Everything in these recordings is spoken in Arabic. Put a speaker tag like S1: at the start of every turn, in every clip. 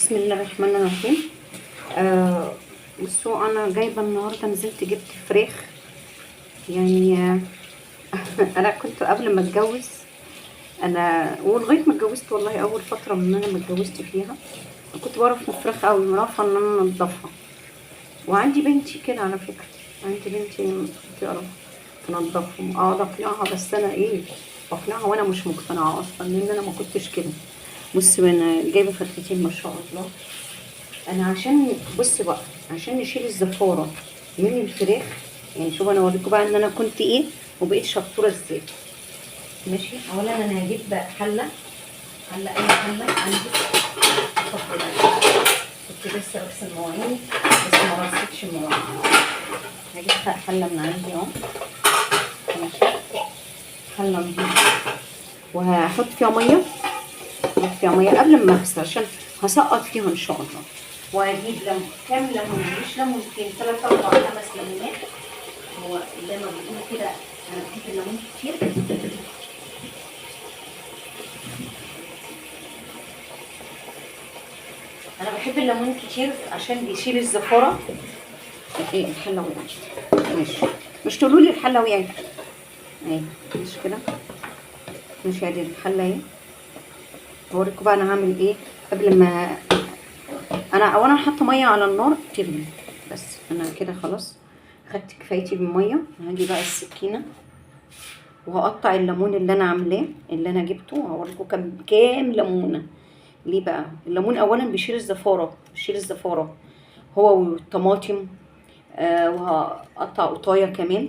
S1: بسم الله الرحمن الرحيم. بصوا انا جايبه النهارده، نزلت جبت فراخ يعني. انا كنت قبل ما اتجوز، انا ولغايه ما اتجوزت والله اول فتره من انا ما اتجوزت فيها كنت بعرف من الفراخ قوي، بعرف ان انا انضفها. وعندي بنتي كده على فكره، عندي بنتي بتعرف تنضفهم، اقعد اقنعها، بس انا ايه، بقنعها وانا مش مقتنعه اصلا لان انا ما كنتش كده. بصي انا جايبه فرختين ما شاء الله. انا عشان بص بقى، عشان نشيل الزفاره من الفراخ، يعني شوف انا اوريكم بقى ان انا كنت ايه وبقيت شطوره ازاي. ماشي، اولا انا هجيب بقى حله، اي حله عندي. كنت لسه بغسل مواعين بس ما رصيتش المواعين. هجيب حله من عندي اهو. ماشي، حله نضيفه وهحط فيها ميه، قبل ما اغسل عشان هسقط فيها ان شاء الله. واجيب كام ليمون، مش ليمونتين، 3 4 5 ليمونات. هو زي ما بيقولوا كده انا بحب الليمون كتير. انا بحب الليمون كتير عشان بيشيل الزفاره. ايه الحله وقعت، مش تقولوا لي الحله وقعت اهي، مش كده. مش ادي الحله اهي. هوريكم بقى انا هعمل ايه قبل ما انا اولا حاطه ميه على النار تغلي. بس انا كده خلاص خدت كفايتي بالميه. هاجي بقى السكينه وهقطع الليمون اللي انا عاملاه، اللي انا جبته. هوريكم كام ليمونه. ليه بقى؟ الليمون اولا بيشيل الزفاره، هو والطماطم. وهقطع قطايه كمان،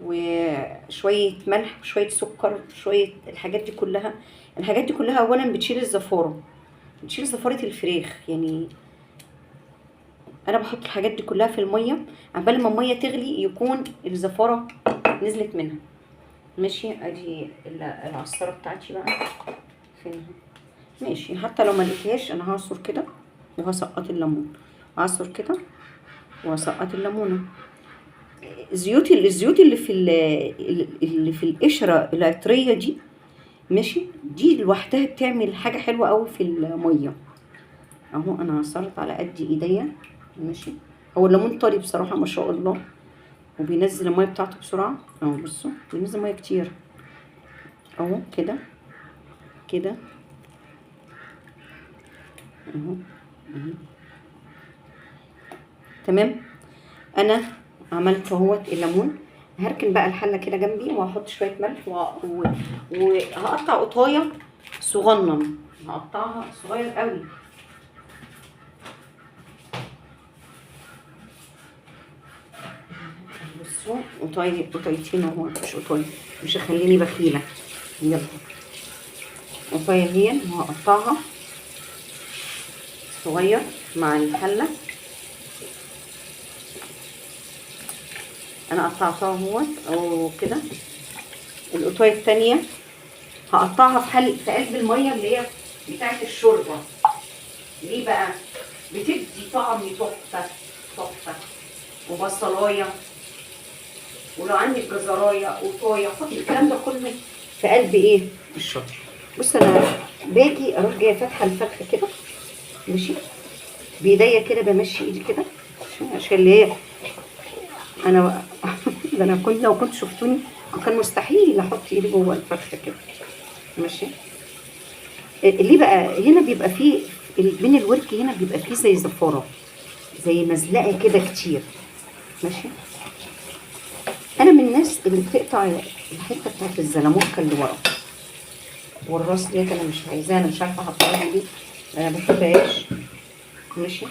S1: وشويه ملح وشويه سكر، شويه الحاجات دي كلها اولا بتشيل الزفاره، بتشيل زفاره الفراخ. يعني انا بحط الحاجات دي كلها في الميه عبال ما الميه تغلي يكون الزفاره نزلت منها. ماشي، ادي العصاره بتاعتي بقى فين. ماشي، حتى لو ما لقيتهاش انا هعصر كده وهسقط الليمون، اعصر كده وهسقط الليمونه. الزيوت اللي في القشره العطريه دي، ماشي، دي لوحدها بتعمل حاجه حلوه قوي في الميه. اهو انا عصرت على قد ايديا. ماشي، هو الليمون طري بصراحه ما شاء الله، وبينزل الميه بتاعته بسرعه. اهو بصوا بينزل ميه كتير اهو كده كده اهو. تمام، انا عملت اهوت الليمون. هركن بقى الحله كده جنبي وهحط شويه ملح وهقطع قطايه صغنن، هقطعها صغير قوي. بصوا قطايتين اهو، مش قطايه، مش هخليني بخيله. يلا قطايه دي وهقطعها صغير مع الحله. انا قطعتها اهوت او كده. القطايه التانيه هقطعها في قلب الميه اللي هي بتاعت الشوربه. ليه بقى؟ بتدي طعم تحفه. وبصلايه، ولو عندك جزرايه قطايه، حطي الكلام ده كله في قلب ايه الشوربه. بص انا باجي اروح جايه فاتحه الفرخه كده، ماشي، بايديا كده، بمشي ايدي كده عشان اللي هي انا ده انا كنت لو كنت شفتوني كان مستحيل احط ايدي جوه الفرخه كده. ماشي، ليه بقى؟ هنا بيبقى فيه بين الورك، هنا بيبقى فيه زي زفاره، زي مزلقه كده كتير. ماشي، انا من الناس اللي بتقطع الحته بتاعت الزلموكه اللي ورا والراس ديت، انا مش عايزاها، انا مش عارفه احطها دي، انا ما بحبهاش. ماشي،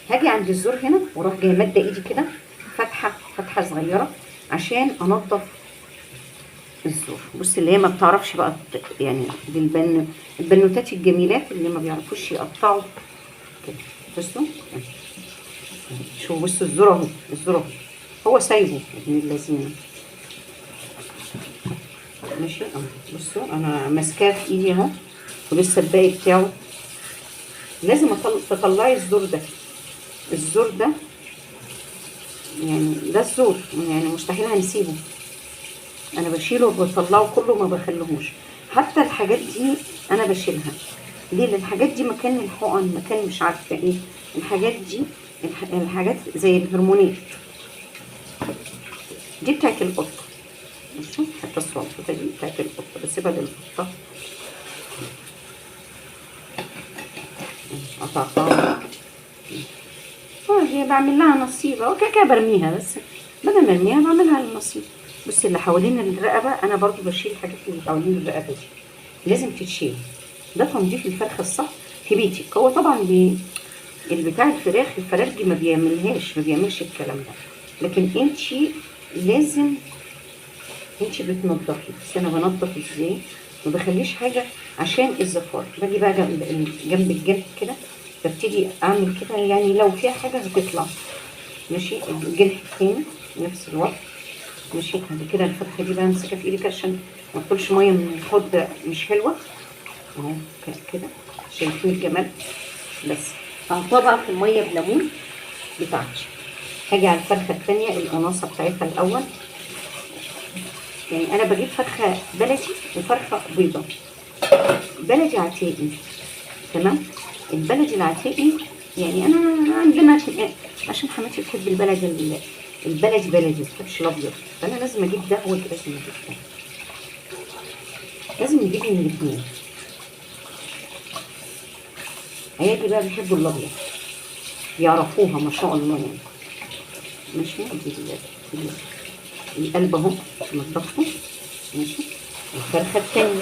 S1: هاجي عند الزور هنا واروح جايه ماده ايدي كده، فتحه صغيره عشان انضف الزور. بص اللي هي ما بتعرفش بقى يعني البنوتات الجميلات اللي ما بيعرفوش يقطعوا كده. بصوا شوفوا، بصوا الزور اهو، هو سايبه ابن اللذينه. ماشي اهو، بصوا انا ماسكاه في ايدي اهو، ولسه الباقي بتاعه. لازم تطلعي الزور ده يعني، ده الزور يعني مستحيل هنسيبه. انا بشيله وبطلعه كله، ما بخليهوش. حتى الحاجات دي انا بشيلها. ليه؟ لأن الحاجات دي مكان الحقن، مكان مش عارفه ايه. الحاجات دي الحاجات زي الهرمونات دي بتاعت القطه. ماشي، حتى الصنفطه دي بتاعت القطه، بسيبها للقطه. قطعتها. دي بعمل لها نصيبه وكده كده برميها، بس بدل ما ارميها بعملها للنصيب. بصي اللي حوالين الرقبه انا برضو بشيل الحاجات اللي حوالين الرقبه دي، لازم تتشيل. ده تنظيف الفرخه الصح في بيتك. هو طبعا البتاع الفراخ دي ما بيعملش الكلام ده، لكن انتي لازم انتي بتنضفي. بس انا بنضف ازاي؟ ما بخليش حاجه عشان الزفار. باجي بقى جنب الجلد كده، ببتدي اعمل كده، يعني لو فيها حاجه هتطلع. ماشي، الجلد التاني نفس الوقت. ماشي، بعد كده الفتحه دي بقى امسكها في ايدك عشان ما تدخلش ميه من الحوض مش حلوه. اهو كده، شايفين الجمال؟ بس هحطها بقى في الميه بليمون بتاعتي. هاجي على الفرخه الثانيه القناصه بتاعتها الاول. يعني انا بجيب فرخه بلدي وفرخه بيضه. بلدي عتيقي، تمام. البلدي العتيقي يعني انا عندنا عشان حماتي بتحب البلدي بلدي، ما بتحبش الابيض، فانا لازم اجيب ده ولازم اجيب ده، لازم نجيب من الاثنين. عيالي بقى بيحبوا الابيض، يعرفوها ما شاء الله يعني. ماشي، القلب اهو نضفته. ماشي، الفرخه الثانيه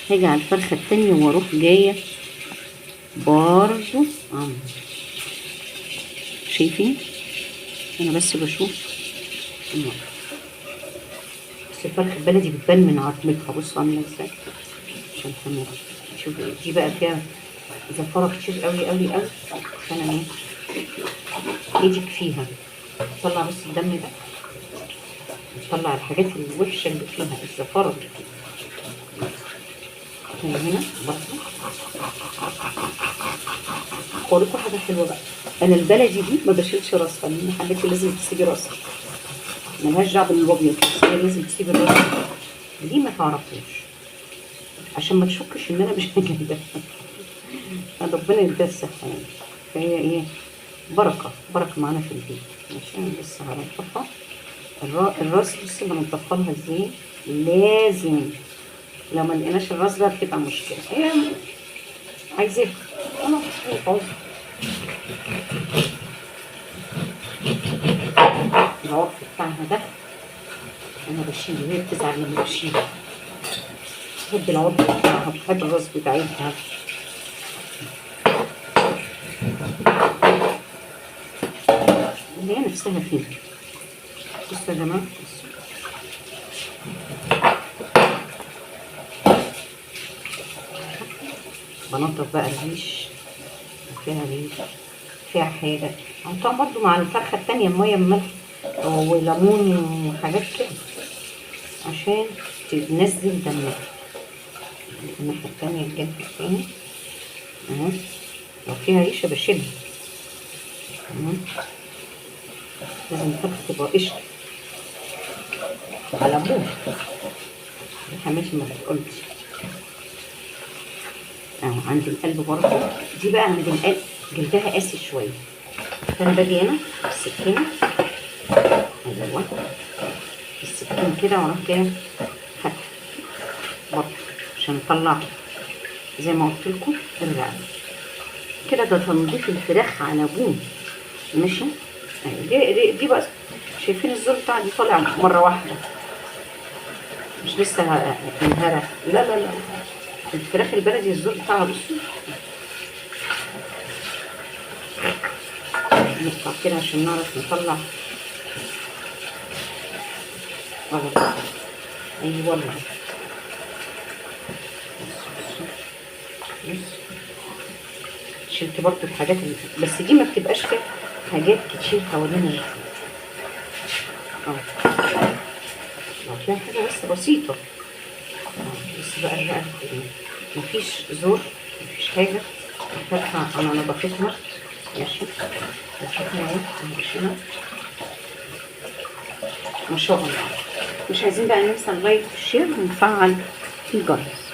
S1: هاجي على الفرخه الثانيه واروح جايه برضو شايفين؟ انا بس بشوف بس الفرخه البلدي بتبان من عظمتها. بصوا عامله ازاي عشان حمرا. شوفوا دي بقى فيها زفاره كتير قوي قوي قوي، فانا ايه ايدك فيها طلع بس الدم ده، طلع الحاجات الوحشه اللي فيها، الزفاره اللي فيها. هنا برضه اوريكم حاجه حلوه بقى. انا البلدي دي ما بشيلش راسها، لان حبيبتي لازم تسيبي راسها، ملهاش دعوه بالابيض، بس هي لازم تسيبي الراس دي ما تعرفوش، عشان ما تشكش ان انا مش جايباها. ربنا يديها الصحه يعني. فهي ايه، بركه معانا في البيت. ماشي، انا لسه هنضفها. الراس بصي بنضفها لها ازاي؟ لازم لو ما لقيناش الراس ده بتبقى مشكله. هي عايزاه خلاص. العرف بتاعها ده انا بشيله، هي بتزعل لما بشيله. بحب العرف بتاعها، بحب الراس بتاعتها. اللي هي نفسها فيه. بصوا يا جماعه، بنضف بقى الريش، فيها ريش فيها حاجه. هحطها برضو مع الفرخه التانيه ميه بملح وليمون وحاجات كده عشان تنزل دمها. الناحيه التانيه الجنب التاني اهو، لو فيها ريشه بشيلها. لازم الفرخه تبقى قشطه على ابوها، حماتي ما بتقولش. اهو عند القلب برضه، دي بقى عند القلب جلدها قاسي شويه، فانا باجي هنا بالسكينه، ايوه بالسكينه كده، واروح جايه فاتحه برضه عشان اطلع زي ما قلت لكم الرقبه كده. ده تنظيف الفراخ على ابوه. ماشي، دي بقى شايفين الزور بتاعي دي طالع مره واحده، مش لسه انهرى. لا الفراخ البلدي الزور بتاعها بصوا نقطع كده عشان نعرف نطلع. ايوه والله شلت برضو الحاجات بس دي ما بتبقاش فيها حاجات كتير حوالين لو فيها حاجه بس بسيطه. بس بقى مفيش زور، مفيش حاجه، الفتحه على نظافتها. ماشي، الفتحه اهي ماشيه ما شاء الله. مش عايزين بقى ننسى اللايك والشير ونفعل الجرس.